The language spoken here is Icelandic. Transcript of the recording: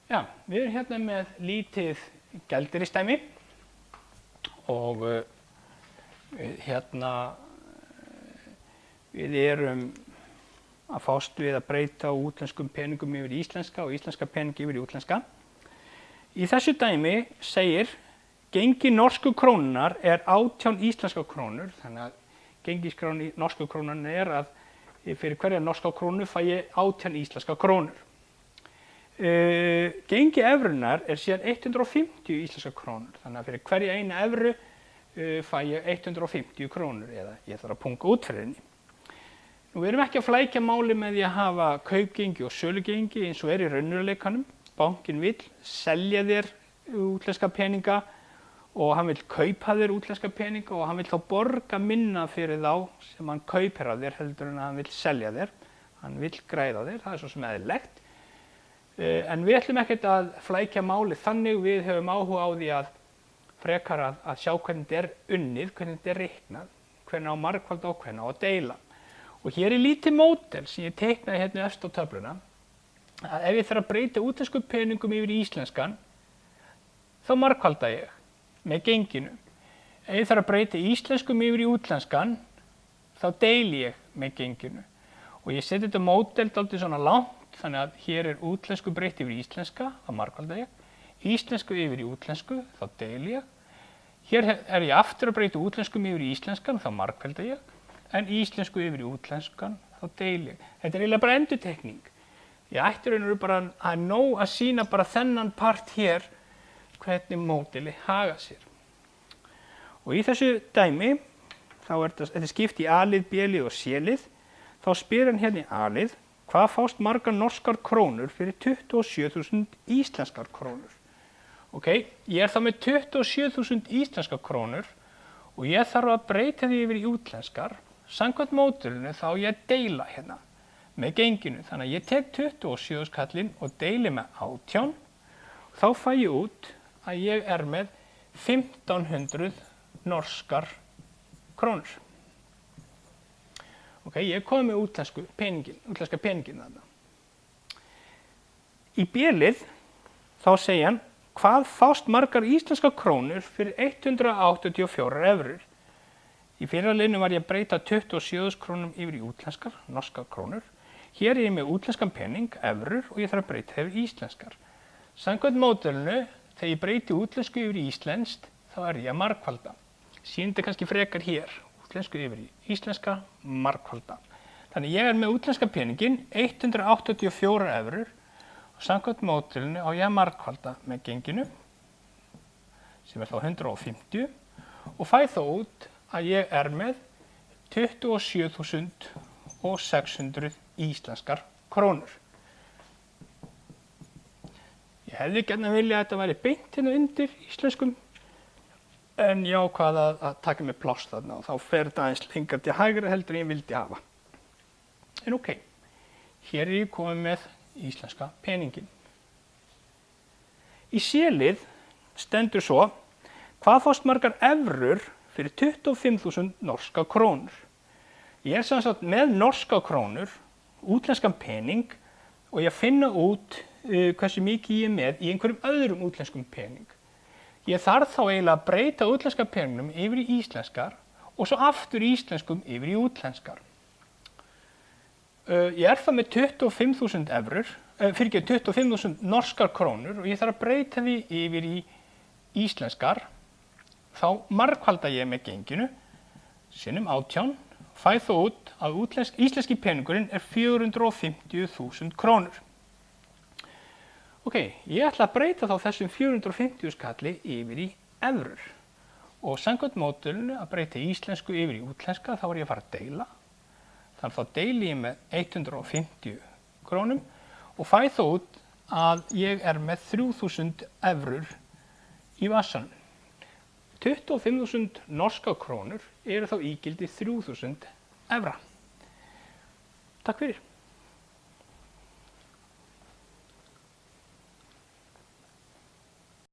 Já, við erum hérna með lítið gjaldeyrisdæmi og við erum að fást við að breyta útlenskum peningum yfir í íslenska og íslenska peningi yfir í útlenska. Í þessu dæmi segir gengi norsku krónunnar er 18 íslenska krónur, þannig að gengiskráin í norsku krónunnar er að fyrir hverja norska krónu fæ ég 18 íslenska krónur. Gengi evrunnar er síðan 150 íslenska krónur, þannig að fyrir hverja eina evru fæ ég 150 krónur eða ég þarf að punga út fyrir henni. Við erum ekki að flækja máli með því að hafa kaupgengi og sölugengi eins og er í raunveruleikanum. Bankinn vill selja þér útlenska peninga og hann vill kaupa þér útlenska peninga og hann vill þá borga minna fyrir þá sem hann kaupir af þér heldur en að hann vill selja þér. Hann vill græða þér, það er svo sem eðlilegt. En við ætlum ekkert að flækja máli þannig, við höfum áhuga á því að frekar að sjá hvernig þetta er unnið, hvernig þetta er reiknað, hvernig á margfald og hvernig á að deila. Og hér er lítið módel sem ég teiknaði hérna efst á töfluna, að ef ég þarf að breyta útlensku peningum yfir í íslenskan, þá margfalda ég með genginu. Ef ég þarf að breyta íslenskum yfir í útlenskan, þá deili ég með genginu. Og ég seti þetta módel dálítið svona langt, þannig að hér er útlensku breytt yfir í íslenska, þá margfalda ég. Íslensku yfir í útlensku, þá deili ég. Hér er ég aftur að breyta útlenskum yfir í íslenskan, þá margfalda ég. En íslensku yfir í útlenskan, þá deili ég. Þetta er eiginlega bara endurtekning. Ég ætti raun og veru bara að nóg að sýna bara þennan part hér, hvernig módeli haga sér. Og í þessu dæmi, þá er þetta skipt í A-lið, B-lið og C-lið, þá spyr hann hérna í A-lið, hvað fást margar norskar krónur fyrir 27.000 íslenskar krónur? Ok, ég er þá með 27.000 íslenskar krónur og ég þarf að breyta því yfir í útlenskar. Samkvæmt módelinu þá á ég að deila hérna með genginu. Þannig að ég tek 27 kallinn og deili með 18. Þá fæ ég út að ég er með 1500 norskar krónur. Ok, ég er komið með útlenska peningin þarna. Í B-lið þá segja hann, hvað fást margar íslenska krónur fyrir 184 evrur? Í fyrra liðnum var ég að breyta 27 krónum yfir í útlenskar, norskar krónur. Hér er ég með útlenskan pening, evrur, og ég þarf að breyta yfir í íslenskar. Samkvæmt módelinu, þegar ég breyti útlensku yfir í íslenskt, þá er ég að margfalda. Sýndi kannski frekar hér, útlensku yfir í íslenska, margfalda. Þannig ég er með útlenska peningin, 184 evrur, og samkvæmt módelinu á ég að margfalda með genginu, sem er þá 150, og fæ þá út að ég er með 27.600 íslenskar krónur. Ég hefði gjarnan viljað að þetta væri beint hérna undir íslenskum, en ég ákvað að taka með pláss þarna og þá fer þetta aðeins lengra til hægri heldur en ég vildi hafa. En ok, hér er ég komið með íslenska peningin. Í C-lið stendur svo, hvað fást margar evrur fyrir 25.000 norska krónur. Ég er sem sagt með norska krónur, útlenskan pening og ég finna út hversu mikið ég er með í einhverjum öðrum útlenskum pening. Ég þarf þá eiginlega að breyta útlenska peningnum yfir í íslenskar og svo aftur íslenskum yfir í útlenskar. Ég er það með 25.000 evrur, 25.000 norskar krónur og ég þarf að breyta því yfir í íslenskar. Þá margfalda ég með genginu, sinnum 18, fæ þó út að íslenski peningurinn er 450.000 krónur. Ok, ég ætla að breyta þá þessum 450 skalli yfir í evrur. Og samkvæmt módelinu að breyta íslensku yfir í útlenska, þá er ég að fara að deila. Þannig þá deili ég með 150 krónum og fæ þó út að ég er með 3.000 evrur í vasanum. 25.000 norska krónur eru þá ígildi 3.000 evra. Takk fyrir.